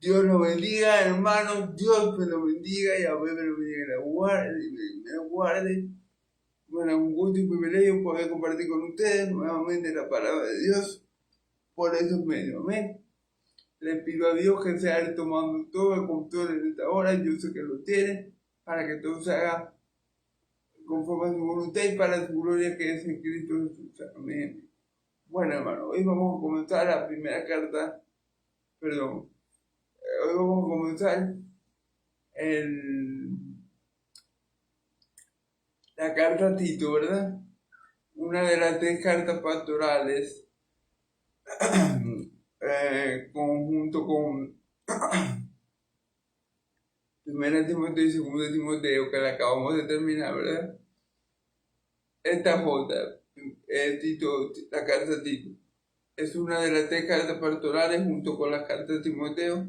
Dios los bendiga, hermanos. Dios me los bendiga y a ver me los bendiga y me los guarde. Bueno, un gusto y un privilegio poder compartir con ustedes nuevamente la palabra de Dios por esos medios. Amén. Les pido a Dios que sea tomando todo el control en esta hora. Yo sé que lo tiene, para que todo se haga conforme a su voluntad y para su gloria que es en Cristo Jesús. Amén. Bueno, hermano, hoy vamos a comenzar la primera carta, perdón, hoy vamos a comenzar la carta a Tito, ¿verdad? Una de las 3 cartas pastorales, junto con Primera Timoteo y Segunda Timoteo, que la acabamos de terminar, ¿verdad? Esta J, Tito, la carta a Tito, es una de las 3 cartas pastorales junto con la carta de Timoteo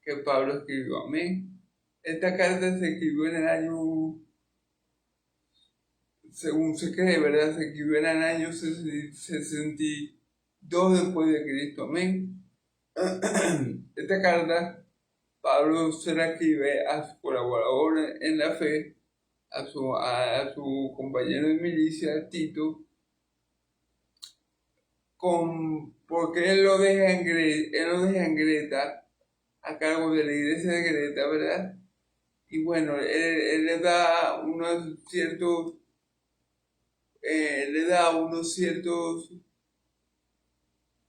que Pablo escribió. Amén. Esta carta se escribió en el año, según se cree, ¿verdad? Se escribió en el año 62 después de Cristo. Amén. Esta carta Pablo se la escribe a su colaborador en la fe, a su compañero de milicia, Tito, porque él lo deja en Greta, a cargo de la iglesia de Greta, ¿verdad? Y bueno, él le da unos ciertos,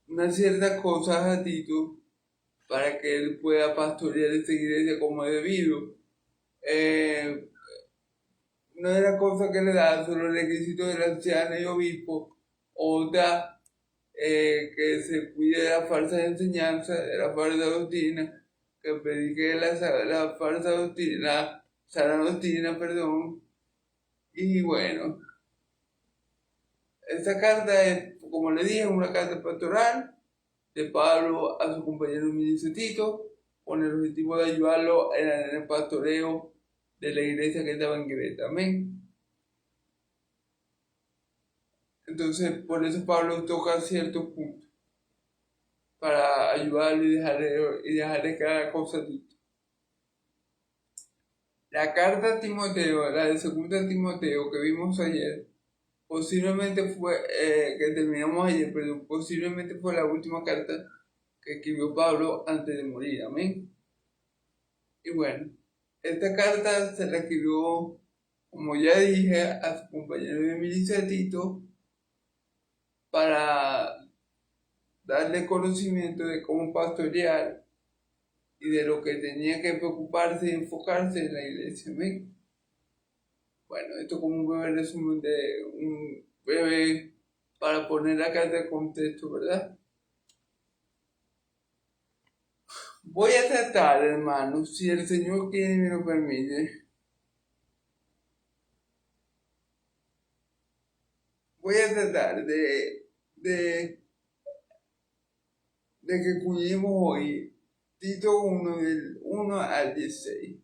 unas ciertas cosas a Tito para que él pueda pastorear esta iglesia como es debido. Una de las cosas que le da son los requisitos del anciano y obispo, otra que se cuide de la falsa enseñanza, de la falsa doctrina, que predique la falsa doctrina, la sana doctrina, perdón. Y bueno, esta carta es, como le dije, una carta pastoral de Pablo a su compañero ministro Tito, con el objetivo de ayudarlo en el pastoreo de la iglesia que estaba en Creta. Amén. Entonces, por eso Pablo toca ciertos puntos para ayudarlo y dejarle cada cosa Tito. La carta a Timoteo, la de segunda Timoteo que vimos ayer, posiblemente fue, que terminamos ayer, pero posiblemente fue la última carta que escribió Pablo antes de morir. Amén. Y bueno, esta carta se la escribió, como ya dije, a su compañero de milicia Tito para darle conocimiento de cómo pastorear y de lo que tenía que preocuparse y enfocarse en la iglesia. ¿Amén? Bueno, esto como un breve resumen de un breve para poner la carta de contexto, ¿verdad? Voy a tratar, hermanos, si el Señor quiere y me lo permite, voy a tratar de que cuidemos hoy Tito 1 del 1 al 16.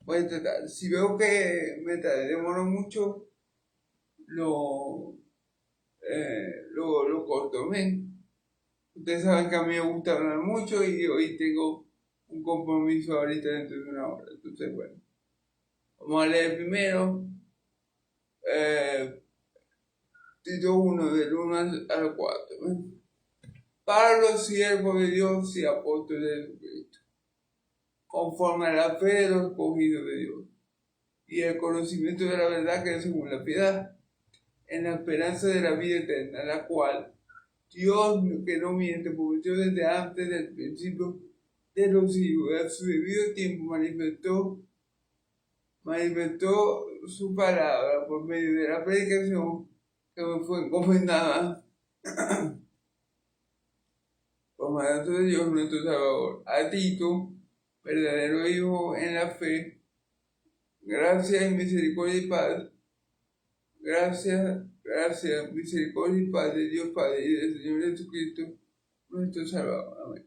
Voy a tratar. Si veo que me demoro mucho, lo corto. ¿Ven? Ustedes saben que a mí me gusta hablar mucho y hoy tengo un compromiso ahorita dentro de una hora. Entonces, bueno, vamos a leer primero Tito 1 del 1 al 4. ¿Ven? Pablo, siervo de Dios y apóstol de Jesucristo, conforme a la fe de los escogidos de Dios y el conocimiento de la verdad que es según la piedad, en la esperanza de la vida eterna, la cual Dios, que no miente, prometió desde antes del principio de los siglos, a su debido tiempo manifestó su palabra por medio de la predicación que me fue encomendada por mandato de Dios nuestro Salvador. A Tito, verdadero hijo en la fe, gracia y misericordia y paz, gracias, misericordia y paz de Dios Padre y del Señor Jesucristo, nuestro Salvador. Amén.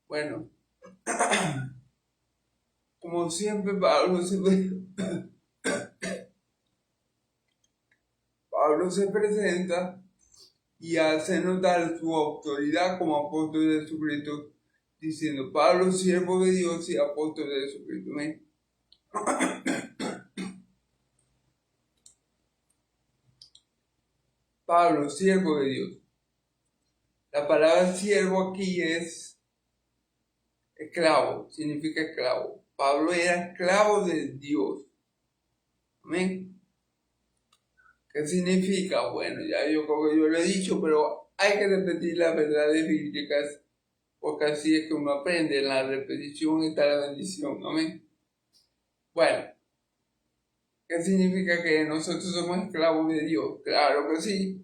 Bueno, como siempre, Pablo se presenta y hace notar su autoridad como apóstol de Jesucristo diciendo: Pablo, siervo de Dios y apóstol de Jesucristo. ¿Ven? Pablo, siervo de Dios. La palabra siervo aquí es esclavo, significa esclavo. Pablo era esclavo de Dios. ¿Amén? ¿Qué significa? Bueno, ya yo creo que yo lo he dicho, pero hay que repetir las verdades bíblicas, porque así es que uno aprende. En la repetición está la bendición. Amén. Bueno, ¿qué significa que nosotros somos esclavos de Dios? Claro que sí.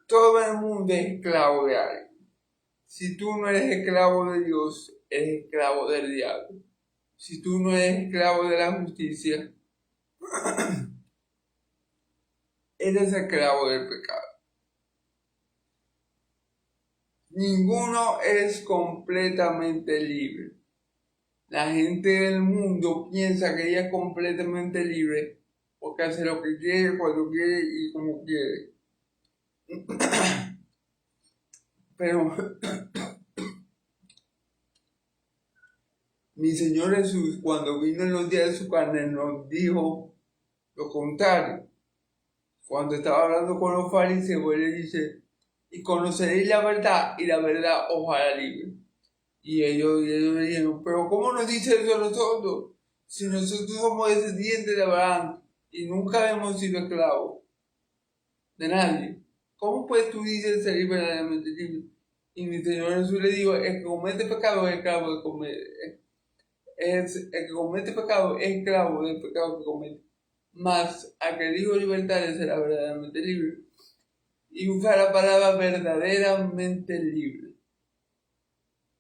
Todo el mundo es esclavo de alguien. Si tú no eres esclavo de Dios, eres esclavo del diablo. Si tú no eres esclavo de la justicia, eres esclavo del pecado. Ninguno es completamente libre. La gente del mundo piensa que ella es completamente libre porque hace lo que quiere, cuando quiere y como quiere. Pero mi Señor Jesús, cuando vino en los días de su carne, nos dijo lo contrario. Cuando estaba hablando con los fariseos, él le dice: y conoceréis la verdad, y la verdad os hará libre. Y ellos le dijeron: pero ¿cómo nos dice eso a nosotros? Si nosotros somos descendientes de Abraham y nunca hemos sido esclavos de nadie, ¿cómo pues tú dices ser verdaderamente libre? Y mi Señor Jesús le dijo: el que comete pecado es esclavo de comer. El que comete pecado es esclavo del pecado que comete. Mas a que digo libertad será verdaderamente libre. Y usa la palabra verdaderamente libre.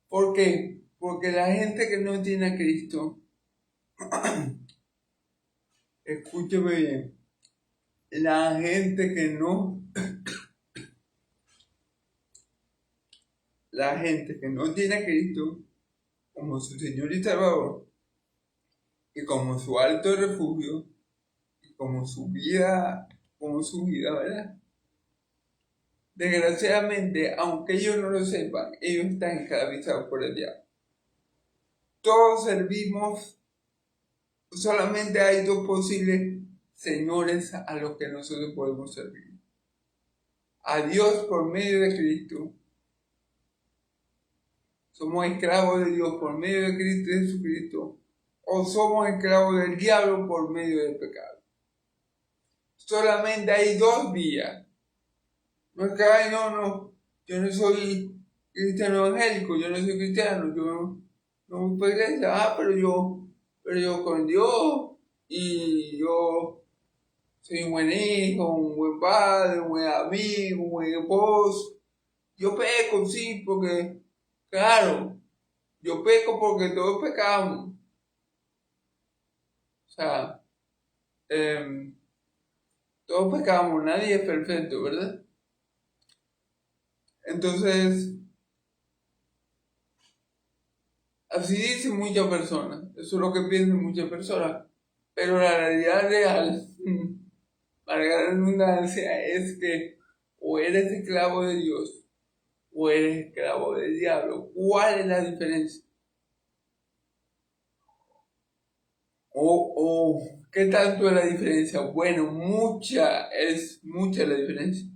¿Por qué? Porque la gente que no tiene a Cristo, escúcheme bien, la gente que no tiene a Cristo como su Señor y Salvador, y como su alto refugio, y como su vida, ¿verdad? Desgraciadamente, aunque ellos no lo sepan, ellos están esclavizados por el diablo. Todos servimos, solamente hay dos posibles señores a los que nosotros podemos servir: a Dios por medio de Cristo. Somos esclavos de Dios por medio de Cristo y Jesucristo, o somos esclavos del diablo por medio del pecado. Solamente hay dos vías. No es que, yo no soy cristiano evangélico, yo no soy cristiano, yo no voy para iglesia, pero yo con Dios, y yo soy un buen hijo, un buen padre, un buen amigo, un buen esposo. Yo peco, sí, porque, claro, yo peco porque todos pecamos. O sea, todos pecamos, nadie es perfecto, ¿verdad? Entonces, así dicen muchas personas, eso es lo que piensan muchas personas, pero la realidad real, para la redundancia, es que o eres esclavo de Dios o eres esclavo del diablo. ¿Cuál es la diferencia? O ¿qué tanto es la diferencia? Bueno, es mucha la diferencia.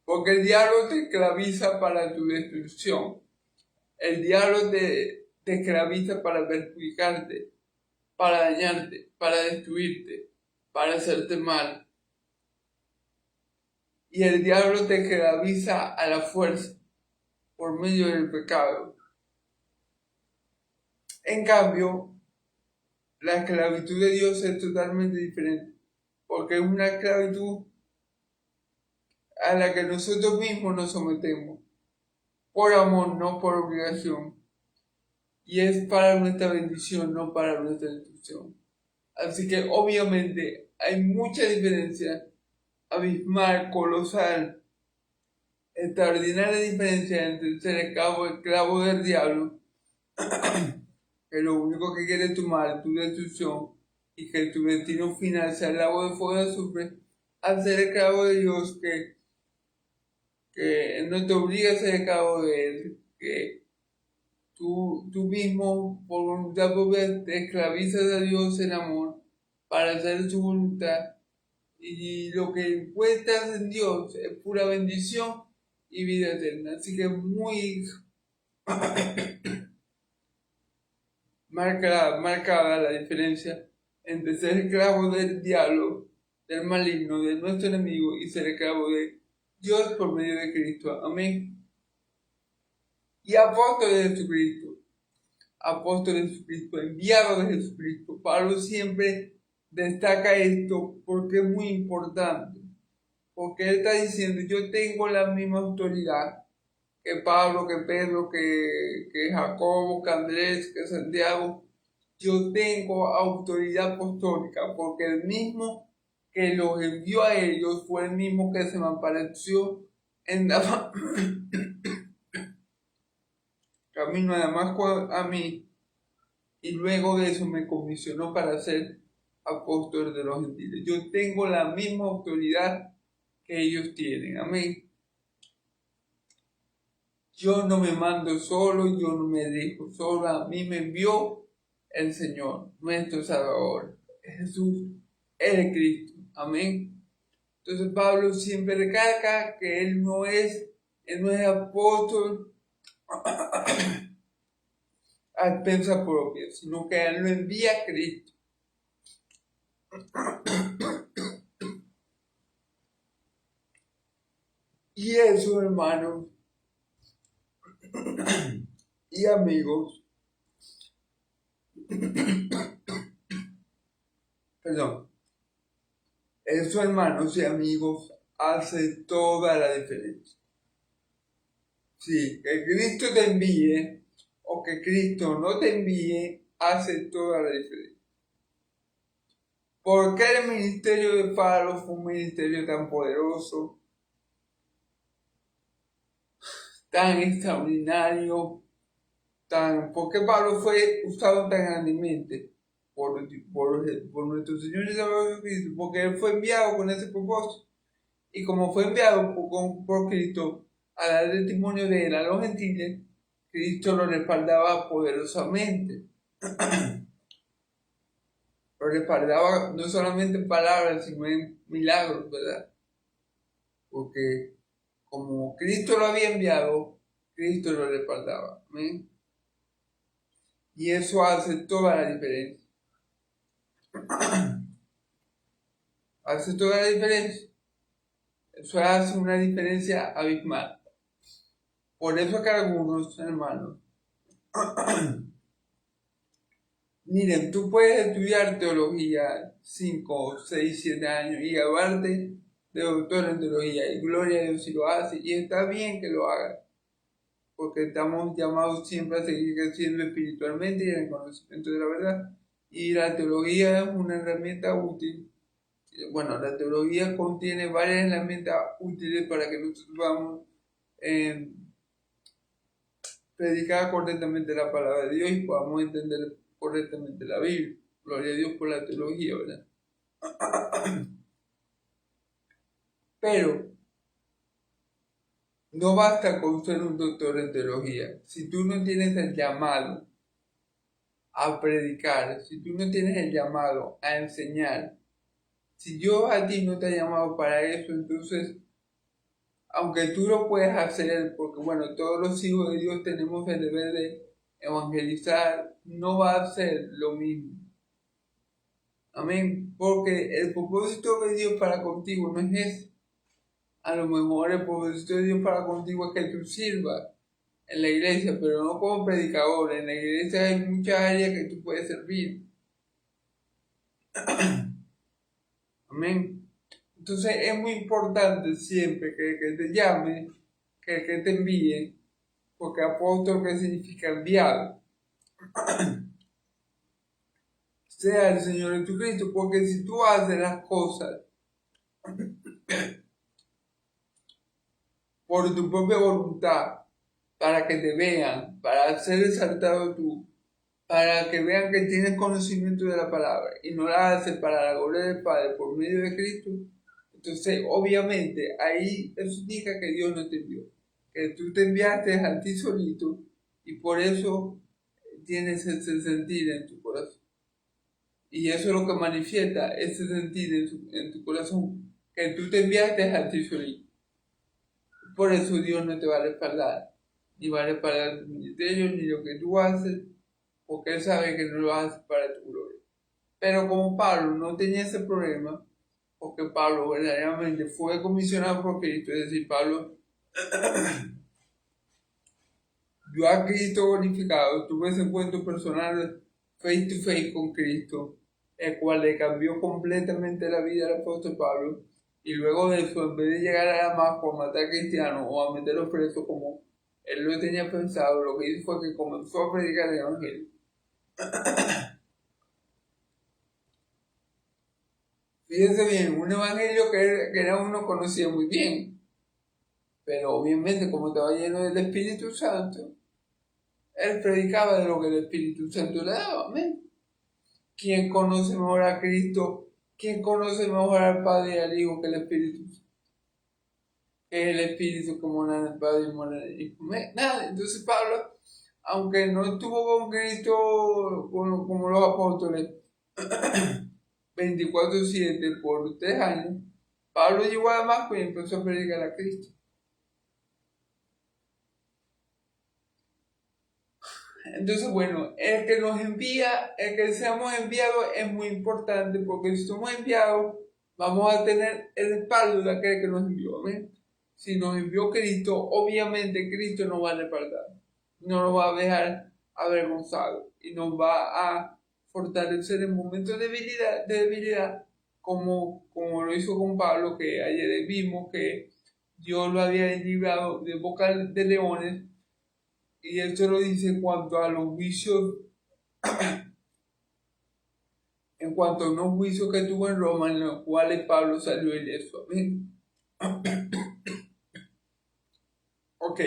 Porque el diablo te esclaviza para tu destrucción. El diablo te esclaviza para perjudicarte, para dañarte, para destruirte, para hacerte mal. Y el diablo te esclaviza a la fuerza por medio del pecado. En cambio, la esclavitud de Dios es totalmente diferente, porque es una esclavitud a la que nosotros mismos nos sometemos, por amor, no por obligación. Y es para nuestra bendición, no para nuestra destrucción. Así que obviamente hay mucha diferencia, abismal, colosal, extraordinaria diferencia entre ser esclavo del diablo, que lo único que quiere es tomar tu destrucción y que tu destino final sea el lago de fuego de azufre, al ser esclavo de Dios, que no te obliga a ser esclavo de Él, que tú mismo, por voluntad propia, te esclavizas a Dios en amor para hacer su voluntad. Y lo que encuentras en Dios es pura bendición y vida eterna. Así que muy marcada la diferencia entre ser esclavo del diablo, del maligno, de nuestro enemigo, y ser esclavo de Dios por medio de Cristo. Amén. Y apóstol de Jesucristo, enviado de Jesucristo. Pablo siempre destaca esto porque es muy importante. Porque él está diciendo, yo tengo la misma autoridad que Pablo, que Pedro, que Jacobo, que Andrés, que Santiago. Yo tengo autoridad apostólica porque el mismo que los envió a ellos fue el mismo que se me apareció en camino a Damasco a mí, y luego de eso me comisionó para ser apóstol de los gentiles. Yo tengo la misma autoridad que ellos tienen. Amén. Yo no me mando solo, yo no me dejo solo, a mí me envió el Señor, nuestro Salvador, Jesús, el Cristo. Amén. Entonces Pablo siempre recalca que él no es apóstol a pensar propia, sino que él lo envía a Cristo. Y eso, hermanos y amigos, perdón, eso, hermanos y amigos, hace toda la diferencia. Sí, que Cristo te envíe o que Cristo no te envíe, hace toda la diferencia. ¿Por qué el ministerio de Pablo fue un ministerio tan poderoso, tan extraordinario, por qué Pablo fue usado tan grandemente por nuestro Señor y Salvador Cristo? Porque él fue enviado con ese propósito. Y como fue enviado por Cristo a dar testimonio de él a los gentiles, Cristo lo respaldaba poderosamente. Lo respaldaba no solamente en palabras, sino en milagros, ¿verdad? Porque como Cristo lo había enviado, Cristo lo respaldaba. ¿Amén? Y eso hace toda la diferencia. Hace toda la diferencia. Eso hace una diferencia abismal. Por eso que algunos hermanos, miren, tú puedes estudiar teología 5, 6, 7 años y graduarte de doctor en teología, y gloria a Dios si lo hace, y está bien que lo hagas, porque estamos llamados siempre a seguir creciendo espiritualmente y en el conocimiento de la verdad. Y la teología es una herramienta útil. Bueno, la teología contiene varias herramientas útiles para que nosotros podamos predicar correctamente la palabra de Dios y podamos entender correctamente la Biblia. Gloria a Dios por la teología, ¿verdad? Pero no basta con ser un doctor en teología. Si tú no tienes el llamado a predicar, si tú no tienes el llamado a enseñar, si Dios a ti no te ha llamado para eso, entonces, aunque tú lo puedes hacer, porque bueno, todos los hijos de Dios tenemos el deber de evangelizar, no va a ser lo mismo. Amén. Porque el propósito de Dios para contigo no es ese. A lo mejor el propósito de Dios para contigo es que tú sirvas en la iglesia, pero no como predicador. En la iglesia hay muchas áreas que tú puedes servir. Amén. Entonces es muy importante siempre que te llame, que te envíe, porque apóstol que significa enviado, sea el Señor Jesucristo, porque si tú haces las cosas por tu propia voluntad, para que te vean, para ser exaltado tú, para que vean que tienes conocimiento de la palabra y no la haces para la gloria del Padre por medio de Cristo, entonces obviamente ahí eso indica que Dios no te envió. que tú te enviaste a ti solito y por eso tienes ese sentir en tu corazón. Y eso es lo que manifiesta ese sentir en tu corazón, que tú te enviaste a ti solito. Por eso Dios no te va a respaldar, ni va a respaldar tu ministerio, ni lo que tú haces, porque Él sabe que no lo haces para tu gloria. Pero como Pablo no tenía ese problema, porque Pablo verdaderamente fue comisionado por Cristo, es decir, Pablo vio a Cristo glorificado, tuvo ese encuentro personal face to face con Cristo, el cual le cambió completamente la vida al apóstol Pablo, y luego de eso, en vez de llegar a Damasco a matar cristianos o a meterlos presos como él lo tenía pensado, lo que hizo fue que comenzó a predicar el evangelio. Fíjense bien, un evangelio que era uno conocía muy bien, pero obviamente como estaba lleno del Espíritu Santo, él predicaba de lo que el Espíritu Santo le daba. Amén. ¿Quién conoce mejor a Cristo? ¿Quién conoce mejor al Padre y al Hijo que el Espíritu Santo? Que es el Espíritu como nada el Padre y mora en el Hijo. Nada. Entonces Pablo, aunque no estuvo con Cristo como los apóstoles 24/7 por 3 años, Pablo llegó a Damasco y empezó a predicar a Cristo. Entonces, bueno, el que nos envía, el que seamos enviados es muy importante, porque si somos enviados, vamos a tener el respaldo de aquel que nos envió. ¿Ven? Si nos envió Cristo, obviamente Cristo nos va a respaldar, no nos va a dejar avergonzados y nos va a fortalecer en momentos de debilidad como lo hizo con Pablo, que ayer vimos que Dios lo había librado de boca de leones. Y esto lo dice en cuanto a los juicios, en cuanto a unos juicios que tuvo en Roma, en los cuales Pablo salió ileso. Amén. Ok.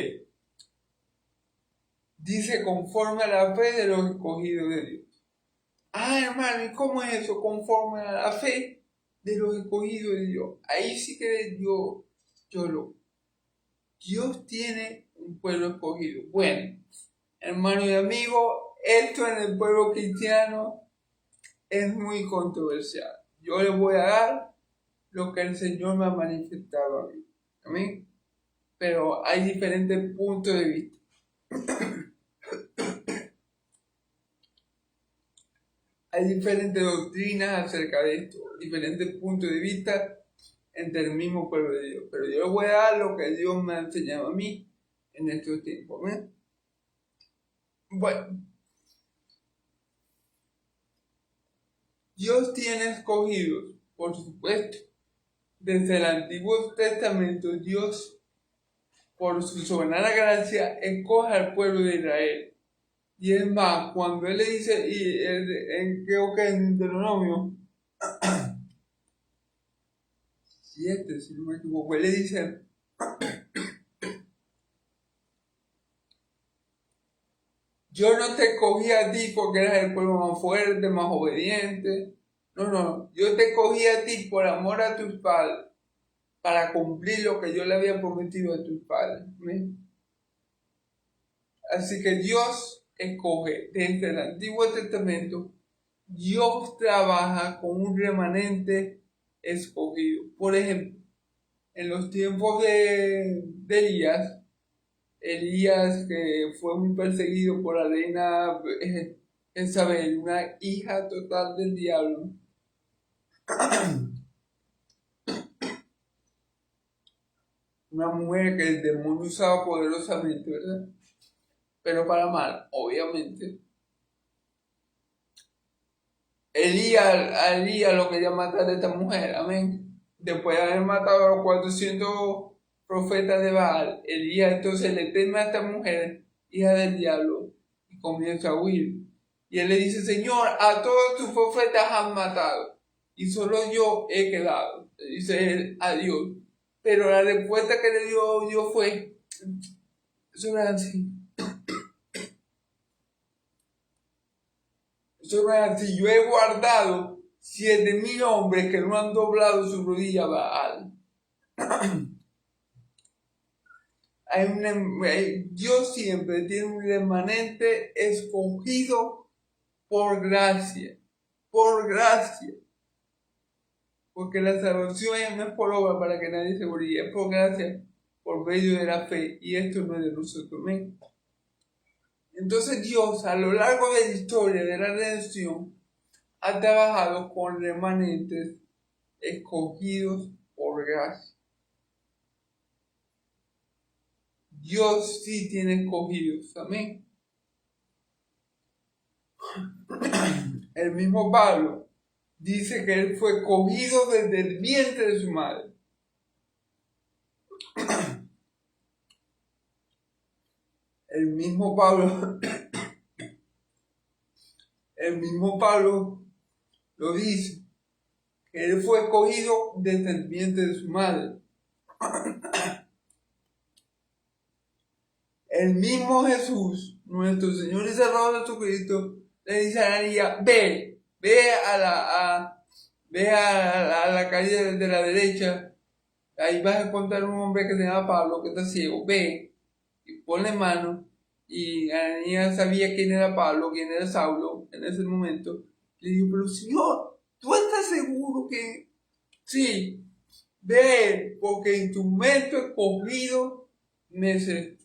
Dice conforme a la fe de los escogidos de Dios. Ah, hermano, ¿y cómo es eso? Conforme a la fe de los escogidos de Dios. Ahí sí que Dios tiene un pueblo escogido. Bueno, hermano y amigo, esto en el pueblo cristiano es muy controversial. Yo les voy a dar lo que el Señor me ha manifestado a mí. ¿Amén? Pero hay diferentes puntos de vista. Hay diferentes doctrinas acerca de esto, diferentes puntos de vista entre el mismo pueblo de Dios. Pero yo les voy a dar lo que Dios me ha enseñado a mí en estos tiempos. ¿Amén? Bueno, Dios tiene escogidos, por supuesto. Desde el Antiguo Testamento, Dios, por su soberana gracia, escoge al pueblo de Israel. Y es más, cuando él le dice, creo que en Deuteronomio 7, si no me equivoco, él le dice, yo no te escogí a ti porque eras el pueblo más fuerte, más obediente. No, yo te escogí a ti por amor a tus padres, para cumplir lo que yo le había prometido a tus padres. ¿Ven? Así que Dios escoge desde el Antiguo Testamento. Dios trabaja con un remanente escogido. Por ejemplo, en los tiempos de Elías, que fue muy perseguido por la reina Jezabel, una hija total del diablo. Una mujer que el demonio usaba poderosamente, ¿verdad? Pero para mal, obviamente. Elías lo quería matar a esta mujer, amén. Después de haber matado a los 400 profetas de Baal, Elías entonces le teme a esta mujer, hija del diablo, y comienza a huir. Y él le dice, Señor, a todos tus profetas han matado, y solo yo he quedado. Le dice él a Dios. Pero la respuesta que le dio Dios fue, eso no es así. Eso no es así. Yo he guardado 7,000 hombres que no han doblado su rodilla a Baal. Dios siempre tiene un remanente escogido por gracia, porque la salvación no es por obra para que nadie se gloríe, es por gracia, por medio de la fe, y esto no es de nosotros mismos. Entonces Dios, a lo largo de la historia de la redención, ha trabajado con remanentes escogidos por gracia. Dios sí tiene escogidos, amén. El mismo Pablo dice que él fue escogido desde el vientre de su madre. El mismo Pablo lo dice, que él fue escogido desde el vientre de su madre. El mismo Jesús, nuestro Señor y Salvador Jesucristo, le dice a María, ve a la calle de la derecha, ahí vas a encontrar un hombre que se llama Pablo, que está ciego, ve y ponle mano. Y Ananías sabía quién era Pablo, quién era Saulo en ese momento. Le dijo, pero Señor, ¿tú estás seguro que...? Sí, ve, porque instrumento escogido me es esto.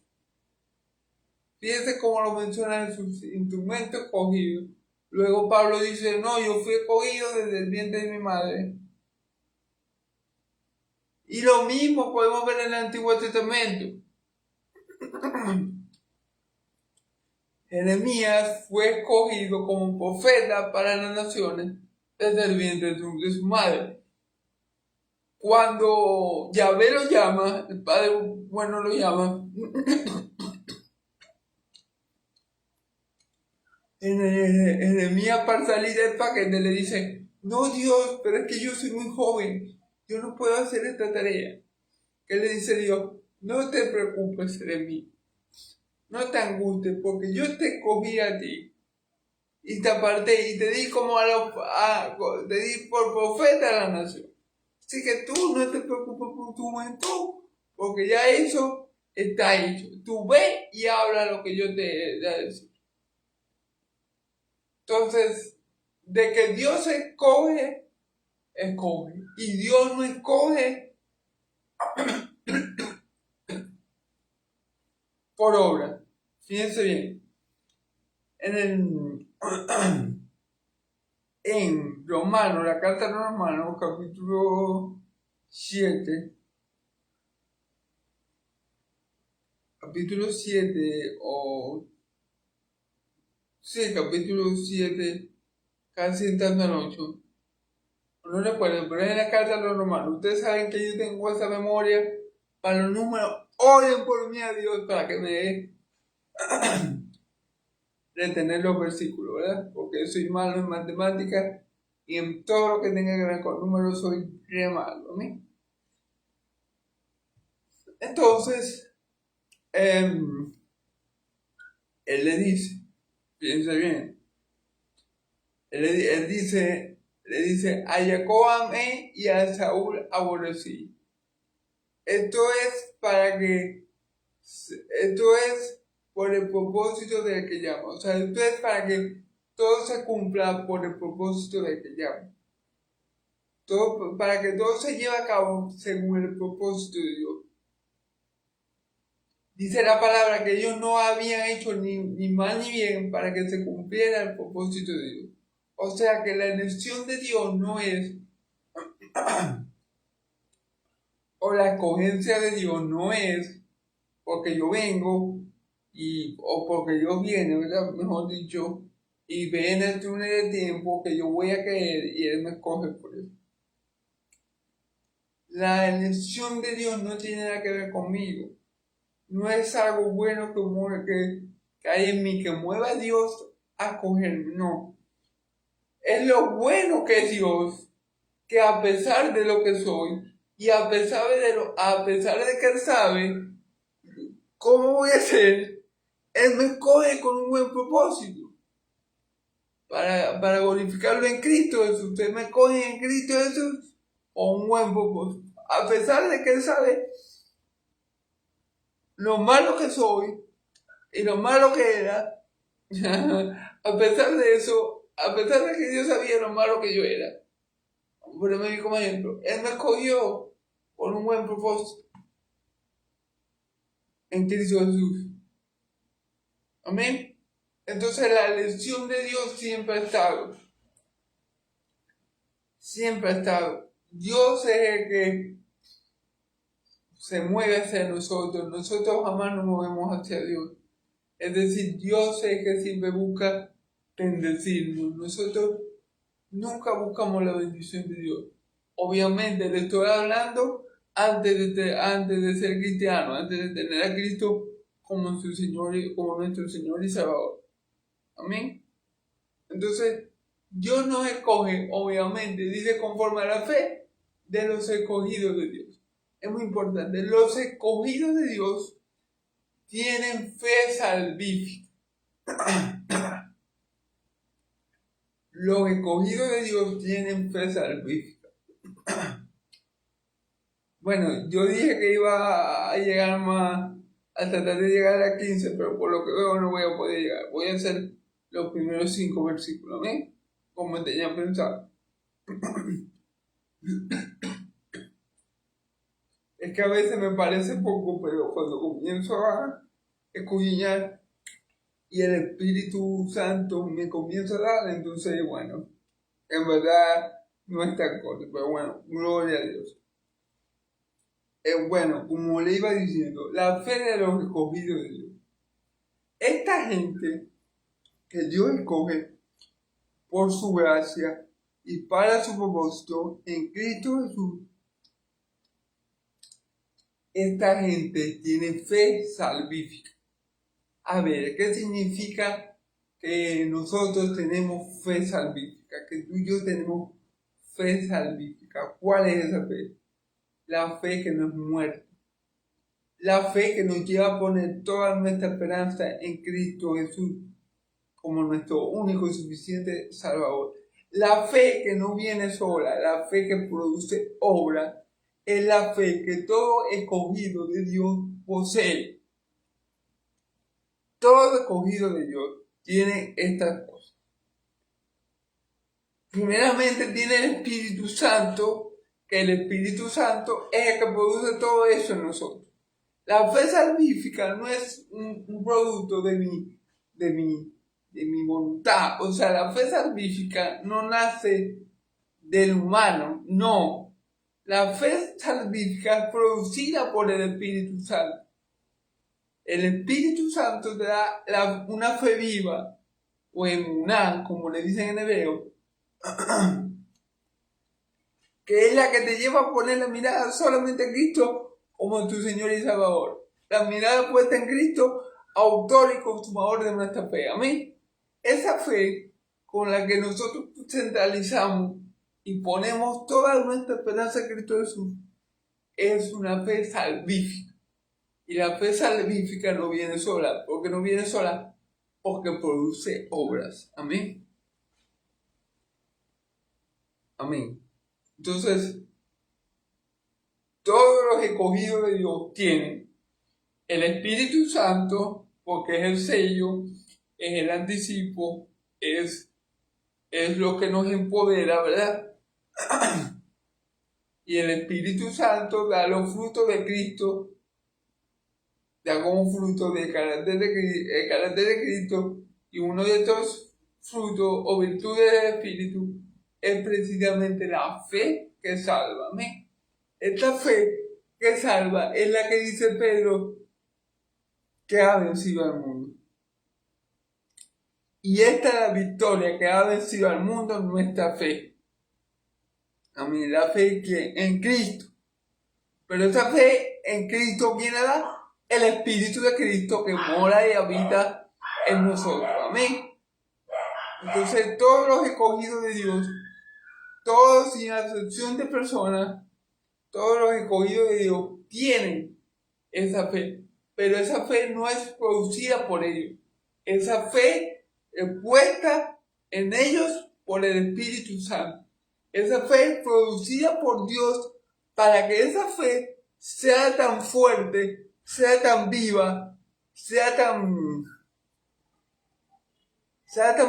Fíjense cómo lo menciona en sus instrumentos escogidos. Luego Pablo dice, no, yo fui escogido desde el vientre de mi madre. Y lo mismo podemos ver en el Antiguo Testamento. Jeremías fue escogido como profeta para las naciones desde el vientre de su madre. Cuando Yahvé lo llama, el Padre bueno lo llama, en Jeremías, para salir del paquete, le dice, no Dios, pero es que yo soy muy joven, yo no puedo hacer esta tarea. ¿Qué le dice Dios? No te preocupes, Jeremías, no te angusties, porque yo te escogí a ti y te aparté y te di te di por profeta a la nación. Así que tú no te preocupes por tu juventud, porque ya eso está hecho. Tú ve y habla lo que yo te voy a decir. Entonces, de que Dios escoge. Y Dios no escoge por obra. Fíjense bien. En Romanos, la carta de los Romanos, capítulo 7, capítulo 7, casi entrando al 8, no recuerdo, pero en la carta de los Romanos, ustedes saben que yo tengo esa memoria para los números, oren por mí a Dios para que me dé retener los versículos, ¿verdad? Porque soy malo en matemáticas y en todo lo que tenga que ver con números soy re malo, ¿no? Entonces, él le dice, fíjense bien, él le dice, a Jacob amé y a Saúl aborrecí. Esto es por el propósito del que llama. O sea, esto es para que todo se cumpla por el propósito del que llama. Para que todo se lleve a cabo según el propósito de Dios. Dice la palabra que ellos no habían hecho ni mal ni bien para que se cumpliera el propósito de Dios. O sea que la elección de Dios no es, o la escogencia de Dios no es porque yo vengo o porque Dios viene, ¿verdad? Mejor dicho, y ve en el túnel de tiempo que yo voy a caer y Él me escoge por eso. La elección de Dios no tiene nada que ver conmigo. No es algo bueno que hay en mí que mueva a Dios a cogerme, no. Es lo bueno que es Dios, que a pesar de lo que soy y a pesar de que Él sabe cómo voy a ser, Él me escoge con un buen propósito. Para glorificarlo en Cristo Jesús. Usted me escoge en Cristo Jesús con un buen propósito. A pesar de que Él sabe lo malo que soy y lo malo que era, a pesar de eso, a pesar de que Dios sabía lo malo que yo era, pero me di como ejemplo, Él me escogió por un buen propósito en Cristo Jesús. Amén. Entonces la elección de Dios siempre ha estado. Siempre ha estado. Dios es el que se mueve hacia nosotros. Nosotros jamás nos movemos hacia Dios. Es decir, Dios es el que siempre busca bendecirnos. Nosotros nunca buscamos la bendición de Dios. Obviamente le estoy hablando antes de ser cristiano, antes de tener a Cristo como su Señor y como nuestro Señor y Salvador. Amén. Entonces, Dios nos escoge, obviamente, dice conforme a la fe de los escogidos de Dios. Es muy importante. Los escogidos de Dios tienen fe salvífica. Los escogidos de Dios tienen fe salvífica. Bueno, yo dije que iba a llegar más, a tratar de llegar a 15, pero por lo que veo no voy a poder llegar. Voy a hacer los primeros 5 versículos, ¿ven? Como tenía pensado. Es que a veces me parece poco, pero cuando comienzo a escudriñar y el Espíritu Santo me comienza a dar, entonces, bueno, en verdad no es tan corto, pero bueno, gloria a Dios. Bueno, como le iba diciendo, la fe de los escogidos de Dios. Esta gente que Dios escoge por su gracia y para su propósito en Cristo Jesús, esta gente tiene fe salvífica. A ver, ¿qué significa que nosotros tenemos fe salvífica? Que tú y yo tenemos fe salvífica. ¿Cuál es esa fe? La fe que no es muerta. La fe que nos lleva a poner toda nuestra esperanza en Cristo Jesús como nuestro único y suficiente Salvador. La fe que no viene sola, la fe que produce obra, es la fe que todo escogido de Dios posee. Todo escogido de Dios tiene estas cosas. Primeramente tiene el Espíritu Santo, que el Espíritu Santo es el que produce todo eso en nosotros. La fe salvífica no es un producto de mi voluntad. O sea, la fe salvífica no nace del humano, no. La fe salvífica es producida por el Espíritu Santo. El Espíritu Santo te da una fe viva, o emuná, como le dicen en hebreo, que es la que te lleva a poner la mirada solamente en Cristo como tu Señor y Salvador. La mirada puesta en Cristo, autor y consumador de nuestra fe. Amén. Esa fe con la que nosotros centralizamos y ponemos toda nuestra esperanza en Cristo Jesús es una fe salvífica. Y la fe salvífica no viene sola. ¿Por qué no viene sola? Porque produce obras. Amén. Amén. Entonces, todos los escogidos de Dios tienen el Espíritu Santo, porque es el sello, es el anticipo, es lo que nos empodera, ¿verdad? Y el Espíritu Santo da los frutos de Cristo, da como fruto del carácter de Cristo, y uno de estos frutos o virtudes del Espíritu es precisamente la fe que salva. Amén. Esta fe que salva es la que dice Pedro que ha vencido al mundo. Y esta es la victoria que ha vencido al mundo, nuestra fe. Amén. La fe que en Cristo. Pero esa fe en Cristo viene a dar el Espíritu de Cristo que mora y habita en nosotros. Amén. Entonces todos los escogidos de Dios, todos sin excepción de personas, todos los escogidos de Dios tienen esa fe. Pero esa fe no es producida por ellos. Esa fe es puesta en ellos por el Espíritu Santo. Esa fe es producida por Dios para que esa fe sea tan fuerte, sea tan viva, sea tan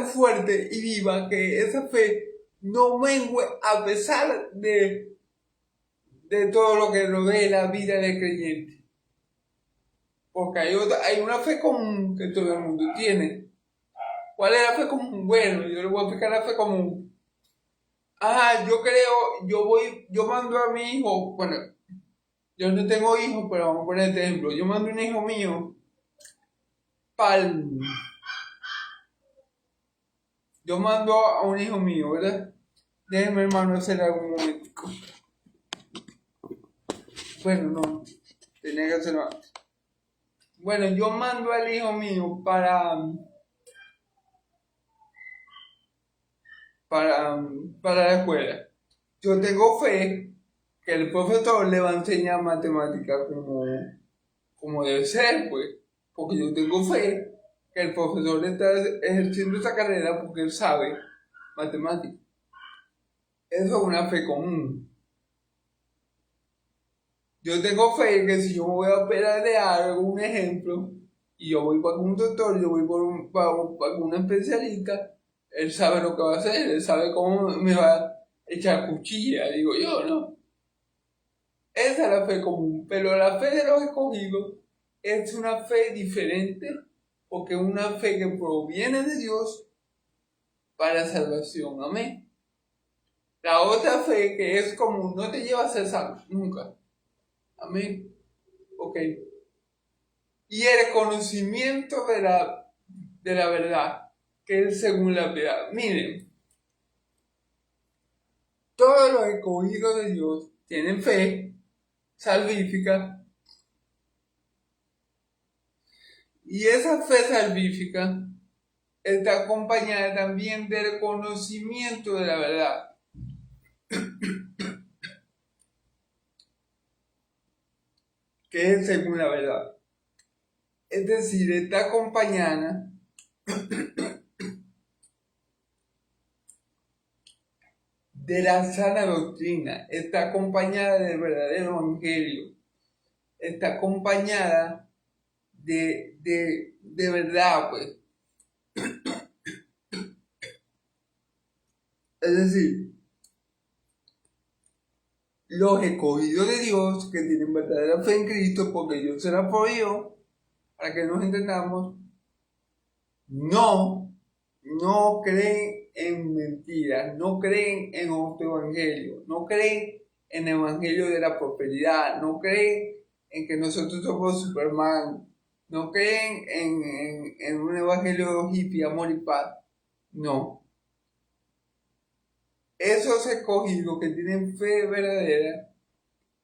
fuerte y viva, que esa fe no mengue a pesar de todo lo que rodea la vida del creyente. Porque hay una fe común que todo el mundo tiene. ¿Cuál es la fe común? Bueno, yo le voy a explicar la fe común. Yo mando a mi hijo, bueno, yo no tengo hijos, pero vamos a poner este ejemplo. Yo mando a un hijo mío yo mando a un hijo mío, ¿verdad? Déjeme, hermano, hacer algún momentico. Bueno, no, tenía que hacerlo antes. Bueno, yo mando al hijo mío para la escuela. Yo tengo fe que el profesor le va a enseñar matemáticas como debe ser, pues. Porque yo tengo fe que el profesor le está ejerciendo esa carrera porque él sabe matemáticas. Eso es una fe común. Yo tengo fe que si yo me voy a operar de algo, un ejemplo, y yo voy para un doctor, yo voy para un especialista, él sabe lo que va a hacer, él sabe cómo me va a echar cuchilla, digo yo, ¿no? Esa es la fe común, pero la fe de los escogidos es una fe diferente, porque es una fe que proviene de Dios para salvación, amén. La otra fe que es común no te lleva a ser salvo, nunca, amén, ok. Y el conocimiento de la verdad, que es según la piedad. Miren, todos los escogidos de Dios tienen fe salvífica, y esa fe salvífica está acompañada también del conocimiento de la verdad. Que es según la verdad. Es decir, está acompañada de la sana doctrina, está acompañada del verdadero evangelio, está acompañada de verdad, pues. Es decir, los escogidos de Dios que tienen verdadera fe en Cristo, porque Dios se la proveyó, para que nos entendamos, no creen en mentiras, no creen en otro evangelio, no creen en el evangelio de la prosperidad, no creen en que nosotros somos Superman, no creen en un evangelio hippie, amor y paz, no. Esos escogidos que tienen fe verdadera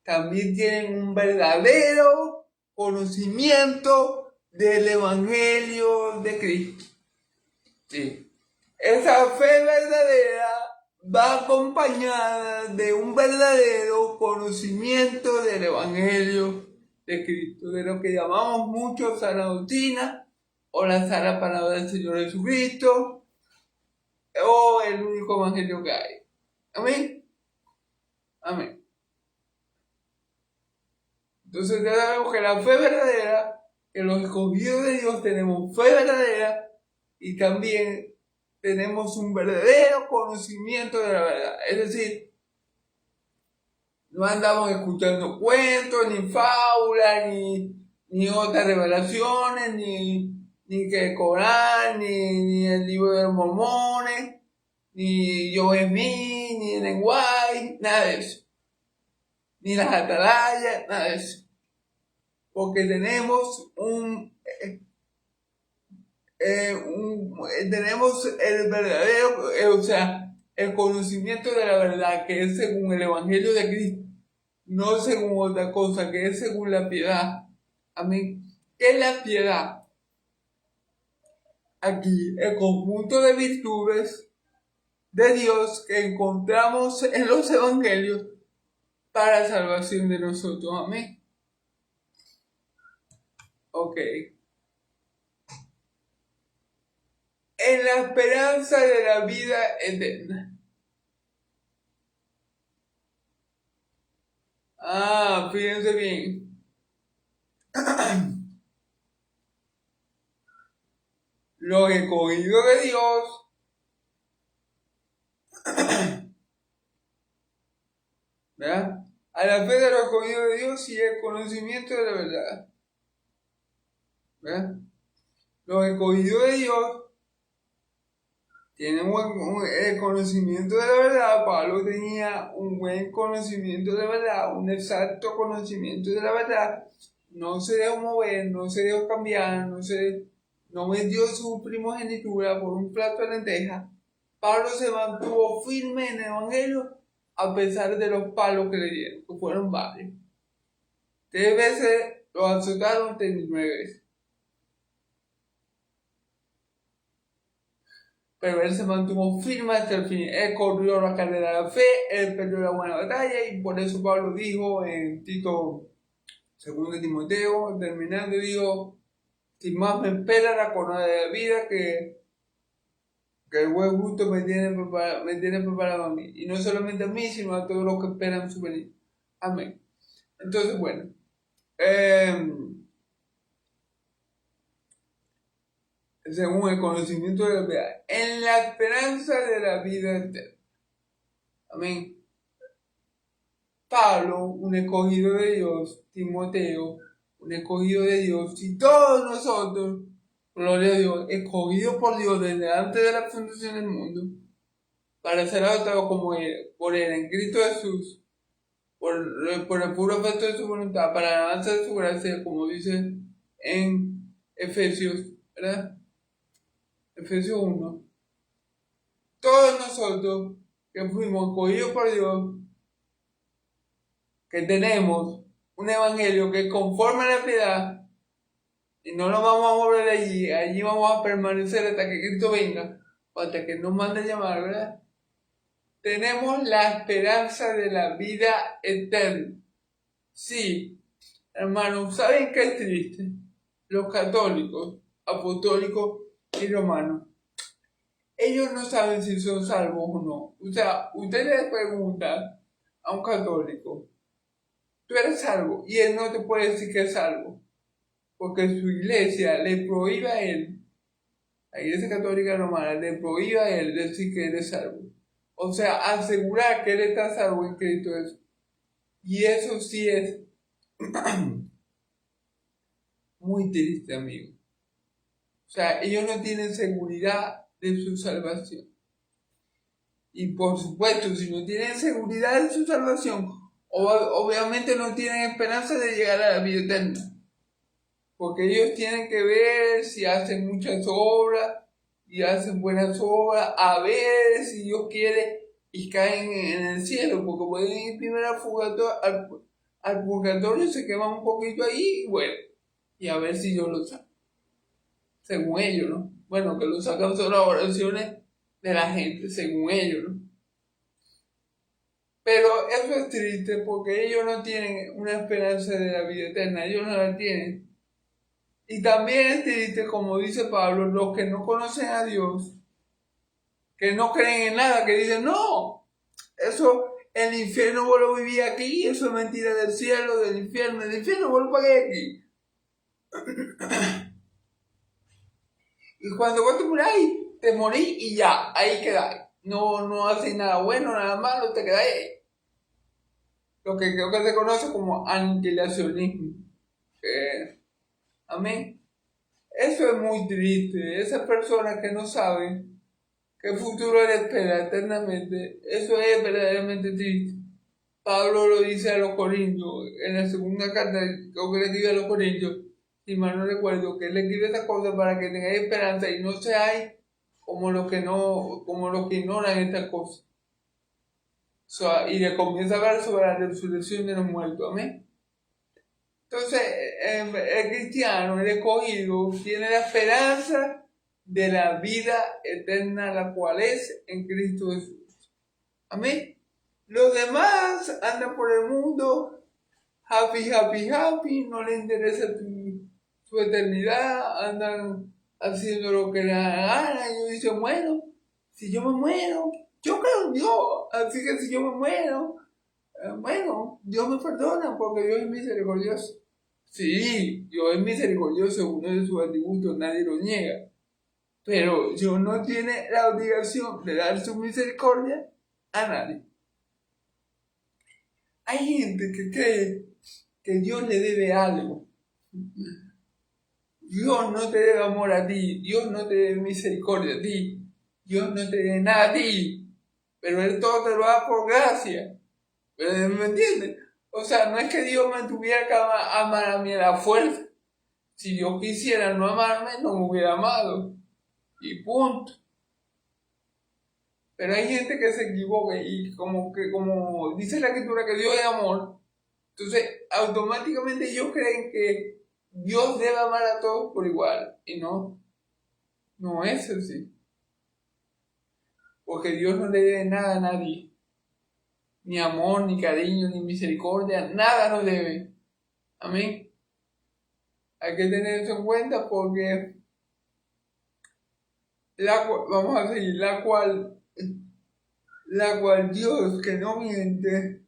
también tienen un verdadero conocimiento del evangelio de Cristo. Sí. Esa fe verdadera va acompañada de un verdadero conocimiento del evangelio de Cristo, de lo que llamamos mucho sana doctrina, o la sana palabra del Señor Jesucristo, o el único evangelio que hay. Amén. Amén. Entonces ya sabemos que la fe verdadera, que los escogidos de Dios tenemos fe verdadera y también tenemos un verdadero conocimiento de la verdad. Es decir, no andamos escuchando cuentos, ni fábulas, ni otras revelaciones, ni que el Corán, ni el libro de los mormones, ni Yo en mí, ni el Guay, nada de eso. Ni las atalayas, nada de eso. Porque tenemos tenemos el verdadero, o sea, el conocimiento de la verdad, que es según el Evangelio de Cristo, no según otra cosa, que es según la piedad. Amén. ¿Qué es la piedad? Aquí, el conjunto de virtudes de Dios que encontramos en los evangelios para la salvación de nosotros. Amén. Ok. En la esperanza de la vida eterna. Fíjense bien. Los escogidos de Dios ¿verdad? A la fe de los escogidos de Dios y el conocimiento de la verdad. ¿Verdad? Los escogidos de Dios tienen el conocimiento de la verdad. Pablo tenía un buen conocimiento de la verdad, un exacto conocimiento de la verdad. No se dejó mover, no se dejó cambiar, no vendió su primogenitura por un plato de lentejas. Pablo se mantuvo firme en el Evangelio a pesar de los palos que le dieron, que fueron varios. 3 veces lo azotaron, 39 veces. Pero él se mantuvo firme hasta el fin. Él corrió la carrera de la fe, él perdió la buena batalla, y por eso Pablo dijo en Tito 2 Timoteo, terminando, dijo: si más me espera la corona de la vida que el buen gusto me tiene preparado a mí. Y no solamente a mí, sino a todos los que esperan su venida. Amén. Entonces, bueno. Según el conocimiento de la verdad, en la esperanza de la vida eterna. Amén. Pablo, un escogido de Dios, Timoteo, un escogido de Dios, y todos nosotros, gloria a Dios, escogidos por Dios desde antes de la fundación del mundo, para ser adoptados como Él, por Él en Cristo Jesús, por el puro afecto de su voluntad, para la alabanza de su gracia, como dice en Efesios, ¿verdad? Efesios 1. Todos nosotros que fuimos escogidos por Dios, que tenemos un evangelio que es conforme a la piedad, y no nos vamos a mover de allí, allí vamos a permanecer hasta que Cristo venga, o hasta que nos mande a llamar, ¿verdad? Tenemos la esperanza de la vida eterna. Sí, hermanos, ¿saben qué es triste? Los católicos, apostólicos y romanos, ellos no saben si son salvos o no. O sea, usted le pregunta a un católico: tú eres salvo, y él no te puede decir que es salvo, porque su iglesia le prohíbe a él, la iglesia católica romana le prohíbe a él decir que él es salvo. O sea, asegurar que él está salvo en Cristo Jesús. Y eso sí es muy triste, amigo. O sea, ellos no tienen seguridad de su salvación. Y por supuesto, si no tienen seguridad de su salvación, obviamente no tienen esperanza de llegar a la vida eterna. Porque ellos tienen que ver si hacen muchas obras y hacen buenas obras, a ver si Dios quiere y caen en el cielo, porque pueden ir primero al purgatorio, se queman un poquito ahí y bueno, y a ver si Dios lo saca, según ellos, ¿no? Bueno, que lo sacan son las oraciones de la gente, según ellos, ¿no? Pero eso es triste porque ellos no tienen una esperanza de la vida eterna, ellos no la tienen. Y también es triste, como dice Pablo, los que no conocen a Dios, que no creen en nada, que dicen: no, eso, el infierno vos lo viví aquí, eso es mentira del cielo, del infierno, el infierno vos lo pagué aquí. Y cuando vos te morís, te morís y ya, ahí quedáis. No haces nada bueno, nada malo, te quedáis ahí. Lo que creo que se conoce como aniquilacionismo. Amén. Eso es muy triste. Esas personas que no saben qué futuro les espera eternamente, eso es verdaderamente triste. Pablo lo dice a los Corintios, en la segunda carta que le escribe a los Corintios, si mal no recuerdo, que él le escribe estas cosas para que tengáis esperanza y no seáis como los que ignoran estas cosas. Y le comienza a hablar sobre la resurrección de los muertos. Amén. Entonces, el cristiano, el escogido, tiene la esperanza de la vida eterna, la cual es en Cristo Jesús. Amén. Los demás andan por el mundo happy, happy, happy, no les interesa su eternidad, andan haciendo lo que les da la gana. Ellos dicen: bueno, si yo me muero, yo creo en Dios, así que si yo me muero, bueno, Dios me perdona porque Dios es misericordioso. Sí, Dios es misericordioso, uno de sus atributos, nadie lo niega. Pero Dios no tiene la obligación de dar su misericordia a nadie. Hay gente que cree que Dios le debe algo. Dios no te debe amor a ti, Dios no te debe misericordia a ti, Dios no te debe nada a ti, pero Él todo te lo da por gracia. ¿Pero me entiendes? O sea, no es que Dios me tuviera que amar a mí a la fuerza. Si Dios quisiera no amarme, no me hubiera amado. Y punto. Pero hay gente que se equivoca y como dice la escritura que Dios es amor, entonces automáticamente ellos creen que Dios debe amar a todos por igual. Y no es así. Porque Dios no le debe nada a nadie. Ni amor, ni cariño, ni misericordia, nada nos debe. Amén. Hay que tener eso en cuenta porque vamos a seguir, la cual Dios, que no miente,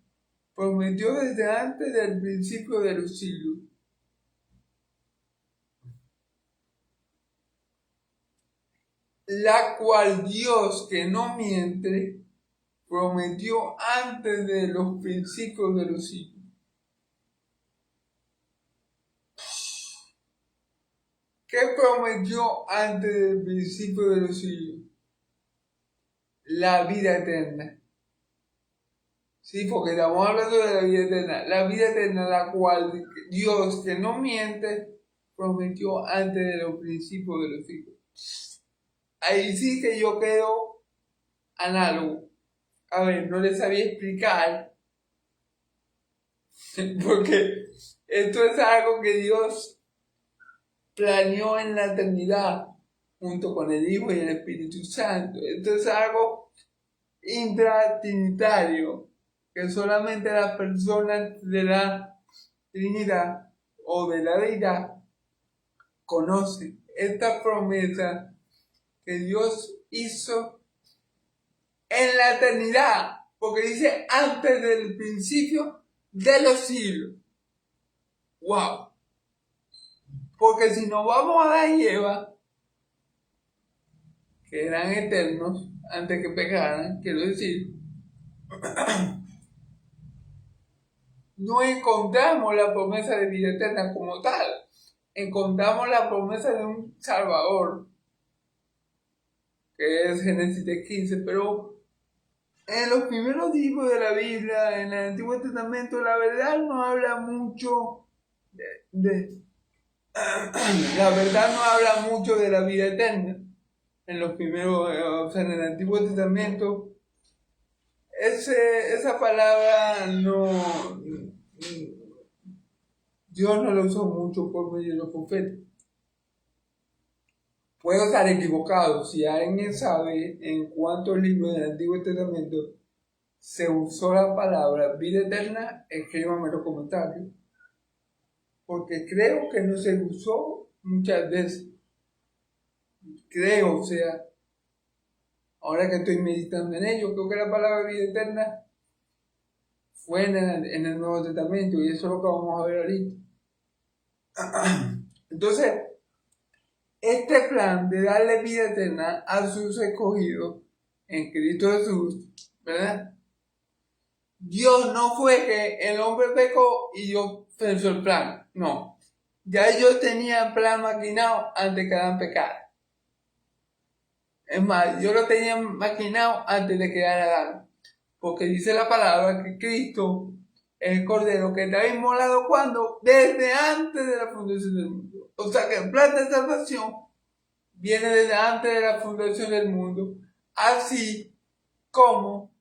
prometió desde antes del principio de los siglos. La cual Dios, que no miente, prometió antes de los principios de los siglos. ¿Qué prometió antes del principio de los siglos? La vida eterna. Sí, porque estamos hablando de la vida eterna. La vida eterna, la cual Dios, que no miente, prometió antes de los principios de los siglos. Ahí sí que yo quedo análogo. A ver, no les sabía explicar, porque esto es algo que Dios planeó en la eternidad, junto con el Hijo y el Espíritu Santo. Esto es algo intratrinitario, que solamente las personas de la Trinidad o de la Deidad conocen. Esta promesa que Dios hizo en la eternidad, porque dice antes del principio de los siglos. ¡Wow! Porque si nos vamos a Adán y Eva, que eran eternos antes que pecaran, quiero decir, no encontramos la promesa de vida eterna como tal. Encontramos la promesa de un Salvador, que es Génesis 15, pero en los primeros libros de la Biblia, en el Antiguo Testamento, la verdad no habla mucho la verdad no habla mucho de la vida eterna. En los primeros, o sea, en el Antiguo Testamento, esa palabra Dios no la usó mucho por medio de los profetas. Puedo estar equivocado. Si alguien sabe en cuántos libros del Antiguo Testamento se usó la palabra vida eterna, escríbame en los comentarios. Porque creo que no se usó muchas veces. Creo, o sea, ahora que estoy meditando en ello, creo que la palabra vida eterna fue en el Nuevo Testamento y eso es lo que vamos a ver ahorita. Entonces, este plan de darle vida eterna a sus escogidos en Cristo Jesús, ¿verdad? Dios no fue que el hombre pecó y Dios pensó el plan, no. Ya ellos tenían el plan maquinado antes que Adán pecara. Es más, yo lo tenía maquinado antes de que Adán. Porque dice la palabra que Cristo es el Cordero que está inmolado cuando desde antes de la fundación del mundo. O sea que el plan de salvación viene desde antes de la fundación del mundo, así como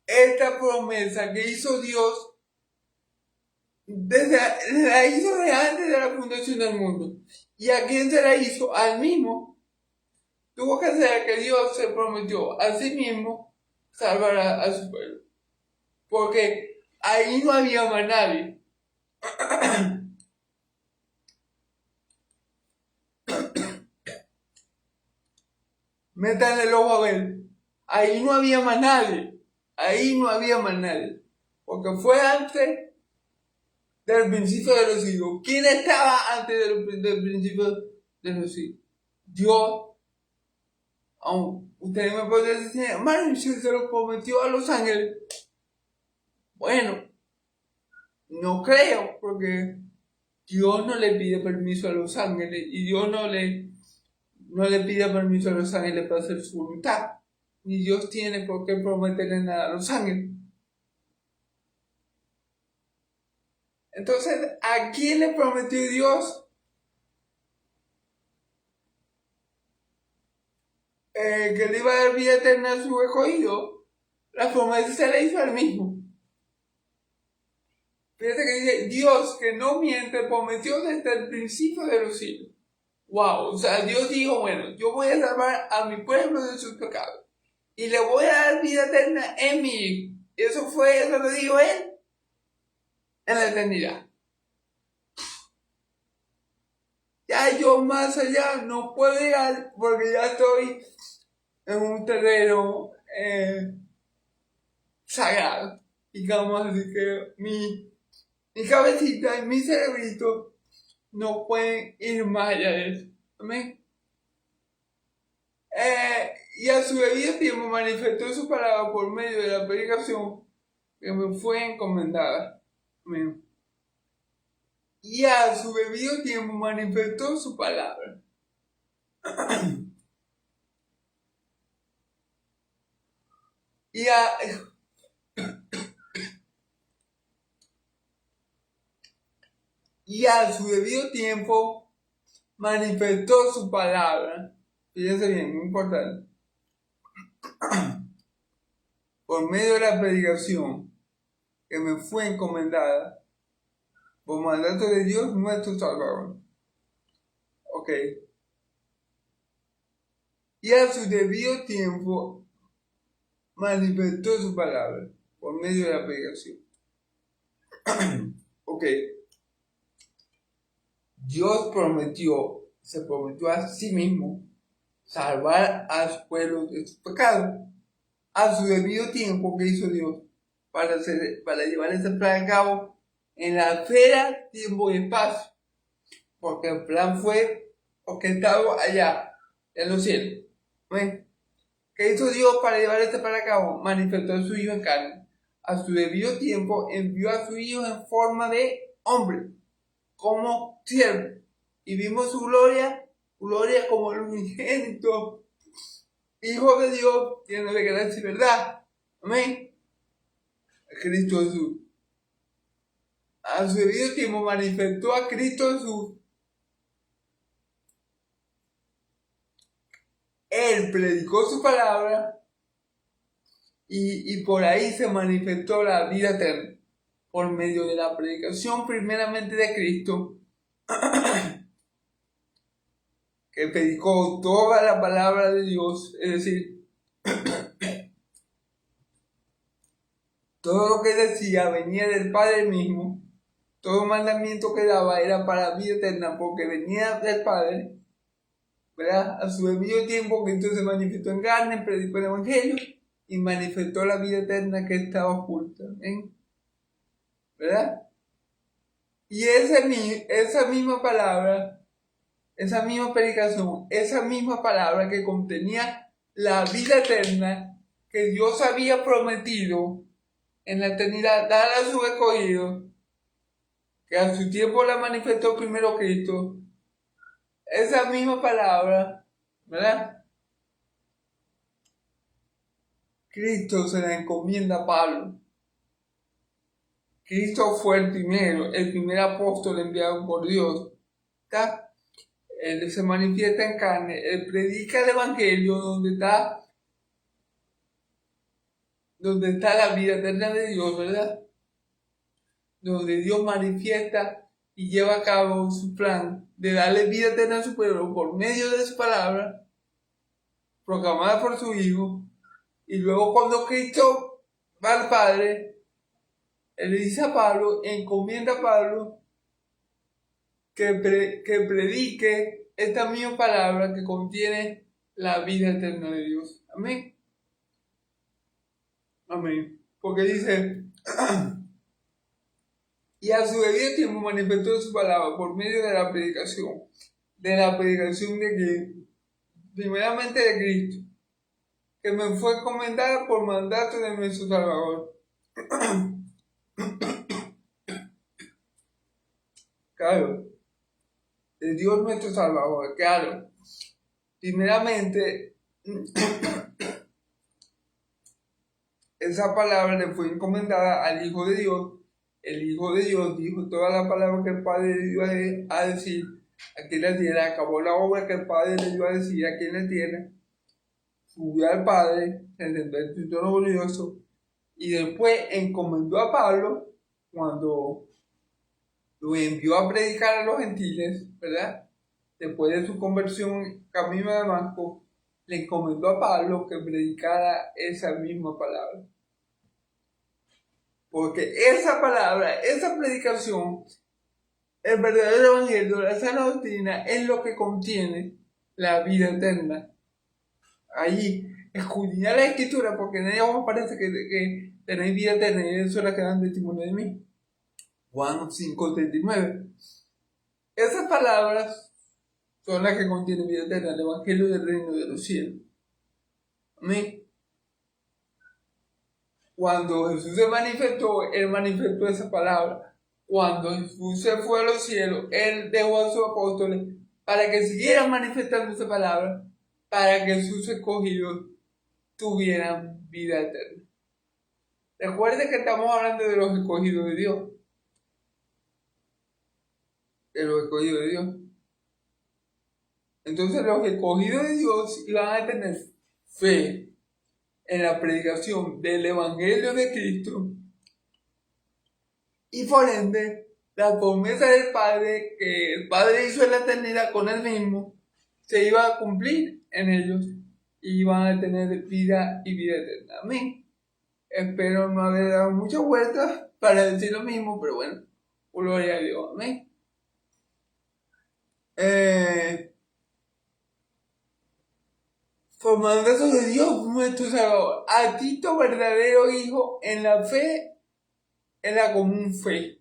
esta promesa que hizo Dios la hizo de antes de la fundación del mundo. ¿Y a quién se la hizo? Al mismo. Tuvo que ser que Dios se prometió a sí mismo salvar a su pueblo. Porque ahí no había más nadie. Métanle el ojo a ver. Ahí no había más nadie. Ahí no había más nadie. Porque fue antes del principio de los siglos. ¿Quién estaba antes del principio de los siglos? Dios. Ustedes me pueden decir, hermano, si se lo prometió a los ángeles. Bueno, no creo, porque Dios no le pide permiso a los ángeles y Dios no le pide permiso a los ángeles para hacer su voluntad. Ni Dios tiene por qué prometerle nada a los ángeles. Entonces, ¿a quién le prometió Dios que le iba a dar vida eterna a su escogido? La promesa se la hizo al mismo. Fíjate que dice, Dios que no miente, prometió desde el principio de los siglos. Wow, o sea, Dios dijo, bueno, yo voy a salvar a mi pueblo de sus pecados. Y le voy a dar vida eterna en mi hijo. Eso lo dijo él en la eternidad. Ya yo más allá no puedo llegar porque ya estoy en un terreno sagrado. Digamos así que mi cabecita y mi cerebrito no pueden ir más allá de eso. Amén. Y a su debido tiempo manifestó su palabra por medio de la predicación que me fue encomendada. Amén. Y a su debido tiempo manifestó su palabra. Y a su debido tiempo manifestó su palabra. Fíjense bien, muy importante. Por medio de la predicación que me fue encomendada por mandato de Dios nuestro Salvador. Ok. Y a su debido tiempo manifestó su palabra por medio de la predicación. Ok. Dios se prometió a sí mismo salvar a su pueblo de sus pecados. A su debido tiempo que hizo Dios para llevar ese plan a cabo en la esfera, tiempo y espacio. Porque el plan fue orquestado allá, en los cielos. ¿Ven? ¿Qué hizo Dios para llevar este plan a cabo? Manifestó a su Hijo en carne. A su debido tiempo envió a su Hijo en forma de hombre, como siervo. Y vimos su gloria como el unigénito Hijo de Dios, lleno de gracia y verdad. Amén. Cristo Jesús. A su debido tiempo manifestó a Cristo Jesús. Él predicó su palabra y por ahí se manifestó la vida eterna. Por medio de la predicación primeramente de Cristo, que predicó toda la palabra de Dios, es decir, todo lo que decía venía del Padre mismo. Todo mandamiento que daba era para vida eterna porque venía del Padre, ¿verdad? A su debido tiempo que entonces manifestó en carne, predicó el Evangelio y manifestó la vida eterna que estaba oculta, ¿verdad? Y esa misma palabra, esa misma predicación, esa misma palabra que contenía la vida eterna que Dios había prometido en la eternidad, dar a su escogido, que a su tiempo la manifestó primero Cristo, esa misma palabra, ¿verdad? Cristo se la encomienda a Pablo. Cristo fue el primer apóstol enviado por Dios. ¿Está? Él se manifiesta en carne, él predica el Evangelio donde está la vida eterna de Dios, ¿verdad? Donde Dios manifiesta y lleva a cabo su plan de darle vida eterna a su pueblo por medio de su palabra, proclamada por su Hijo. Y luego cuando Cristo va al Padre, él le dice a Pablo, encomienda a Pablo que predique esta misma palabra que contiene la vida eterna de Dios. Amén. Amén. Porque dice, y a su debido tiempo manifestó su palabra por medio de la predicación de que, primeramente de Cristo, que me fue encomendada por mandato de nuestro Salvador. Claro, de Dios nuestro Salvador, claro. Primeramente, esa palabra le fue encomendada al Hijo de Dios. El Hijo de Dios dijo toda la palabra que el Padre le dio a decir aquí en la tierra, acabó la obra que el Padre le dio a decir aquí en la tierra, subió al Padre, se encendió el trono glorioso, y después encomendó a Pablo cuando lo envió a predicar a los gentiles, ¿verdad? Después de su conversión camino a Damasco, le encomendó a Pablo que predicara esa misma palabra. Porque esa palabra, esa predicación, el verdadero evangelio, la sana doctrina, es lo que contiene la vida eterna. Ahí, escudriñar la escritura, porque en ella os parece que tenéis vida eterna y eso es la que dan testimonio de mí. Juan 5:39. Esas palabras son las que contienen vida eterna, el evangelio del reino de los cielos. Amén. Cuando Jesús se manifestó, Él manifestó esa palabra. Cuando Jesús se fue a los cielos, Él dejó a sus apóstoles para que siguieran manifestando esa palabra, para que sus escogidos tuvieran vida eterna. Recuerde que estamos hablando de los escogidos de Dios. De los escogidos de Dios. Entonces los escogidos de Dios iban a tener fe en la predicación del Evangelio de Cristo y por ende la promesa del Padre que el Padre hizo en la eternidad con Él mismo se iba a cumplir en ellos y iban a tener vida y vida eterna. Amén. Espero no haber dado muchas vueltas para decir lo mismo, pero bueno, gloria a Dios. Amén. Por mandato de Dios nuestro Salvador, a Tito, verdadero hijo, en la fe, en la común fe.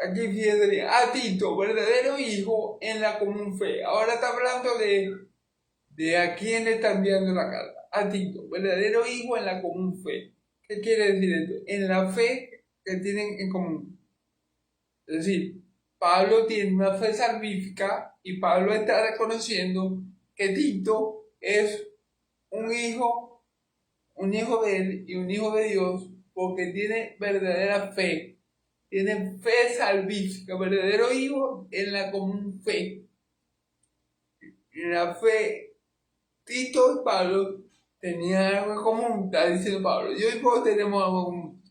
Aquí fíjate bien, a Tito, verdadero hijo, en la común fe. Ahora está hablando de a quién le está enviando la carta. A Tito, verdadero hijo, en la común fe. ¿Qué quiere decir esto? En la fe que tienen en común. Es decir, Pablo tiene una fe salvífica y Pablo está reconociendo que Tito es un hijo de él y un hijo de Dios porque tiene verdadera fe, tiene fe salvífica, verdadero hijo en la común fe. En la fe, Tito y Pablo tenían algo en común, está diciendo Pablo. Yo y vos tenemos algo en común,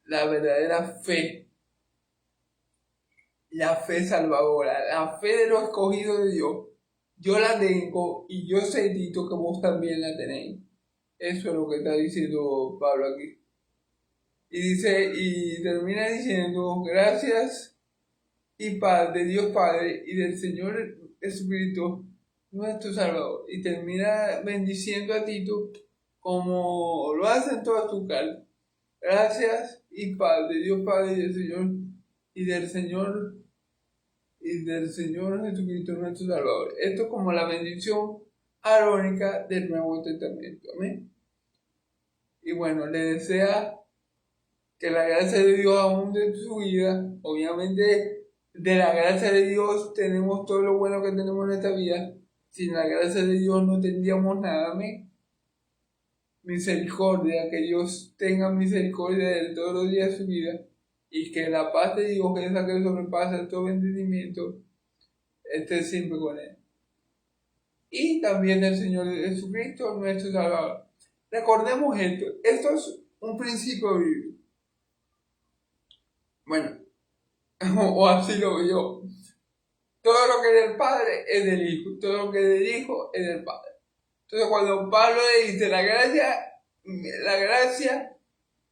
la verdadera fe. La fe salvadora, la fe de los escogidos de Dios. Yo la tengo y yo sé, Tito, que vos también la tenéis. Eso es lo que está diciendo Pablo aquí. Y dice, y termina diciendo, gracias y paz de Dios Padre y del Señor Jesucristo, nuestro Salvador. Y termina bendiciendo a Tito como lo hacen todas tus cartas. Gracias y paz de Dios Padre y del Señor Jesucristo nuestro Salvador. Esto es como la bendición arónica del Nuevo Testamento. Amén. Y bueno, le desea que la gracia de Dios abunde en su vida. Obviamente, de la gracia de Dios tenemos todo lo bueno que tenemos en esta vida. Sin la gracia de Dios no tendríamos nada. Amén. Misericordia, que Dios tenga misericordia de todos los días de su vida. Y que la paz de Dios, que es la que sobrepasa todo entendimiento, esté siempre con él. Y también del Señor Jesucristo, nuestro Salvador. Recordemos esto es un principio bíblico. Bueno, o así lo veo yo. Todo lo que es del Padre es del Hijo, todo lo que es del Hijo es del Padre. Entonces cuando Pablo le dice la gracia,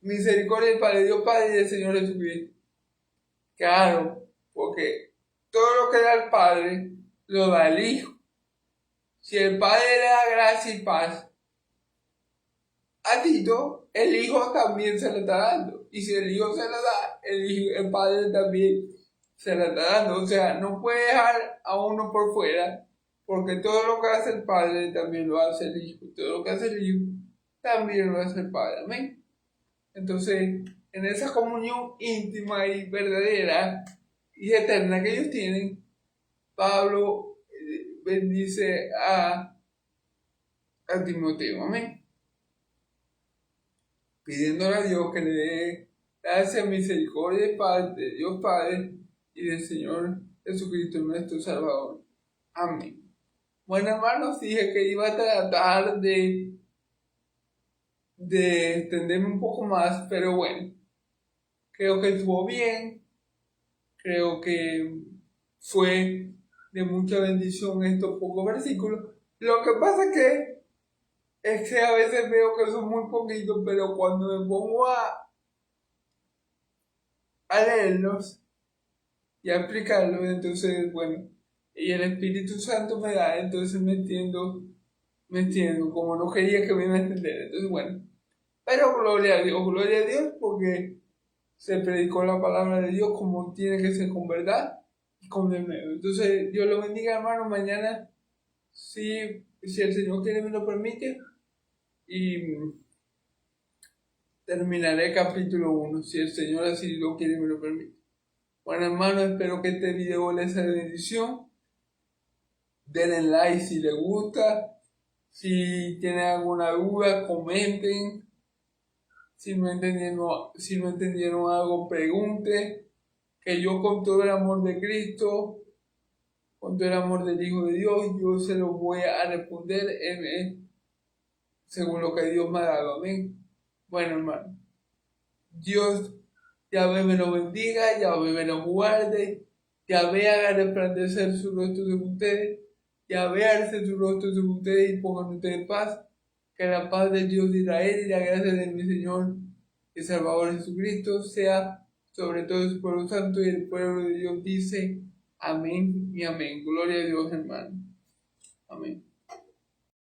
misericordia del Padre, Dios Padre y del Señor Jesucristo. Claro, porque todo lo que da el Padre lo da el Hijo. Si el Padre le da gracia y paz a Tito, el Hijo también se la está dando. Y si el Hijo se la da, el Padre también se la está dando. O sea, no puede dejar a uno por fuera, porque todo lo que hace el Padre también lo hace el Hijo. Todo lo que hace el Hijo también lo hace el Padre. Amén. Entonces, en esa comunión íntima y verdadera y eterna que ellos tienen, Pablo bendice a Timoteo. Amén. Pidiéndole a Dios que le dé gracia, misericordia de Dios Padre y del Señor Jesucristo nuestro Salvador. Amén. Bueno, hermanos, dije que iba a tratar de extenderme un poco más, pero bueno, creo que estuvo bien, creo que fue de mucha bendición estos pocos versículos. Lo que pasa es que a veces veo que son muy poquitos, pero cuando me pongo a leerlos y a explicarlos, entonces, bueno, y el Espíritu Santo me da, entonces me entiendo, como no quería que me iba a entender, entonces, bueno, pero gloria a Dios, porque se predicó la palabra de Dios como tiene que ser, con verdad y con denuedo. Entonces, Dios lo bendiga, hermano, mañana, si el Señor quiere me lo permite, y terminaré capítulo 1, si el Señor así lo quiere me lo permite. Bueno, hermano, espero que este video les sea de bendición. Denle like si les gusta. Si tienen alguna duda, comenten. Si no entendieron algo, pregunte. Que yo, con todo el amor de Cristo, con todo el amor del Hijo de Dios, yo se lo voy a responder según lo que Dios me ha dado. Amén. Bueno, hermano, Dios Yahvé me lo bendiga, Yahvé me lo guarde, Yahvé haga resplandecer su rostro sobre ustedes, Yahvé alce su rostro sobre ustedes y pongan ustedes paz. Que la paz del Dios de Israel y la gracia de mi Señor y Salvador Jesucristo sea sobre todo su pueblo santo, y el pueblo de Dios dice amén y amén. Gloria a Dios, hermano. Amén.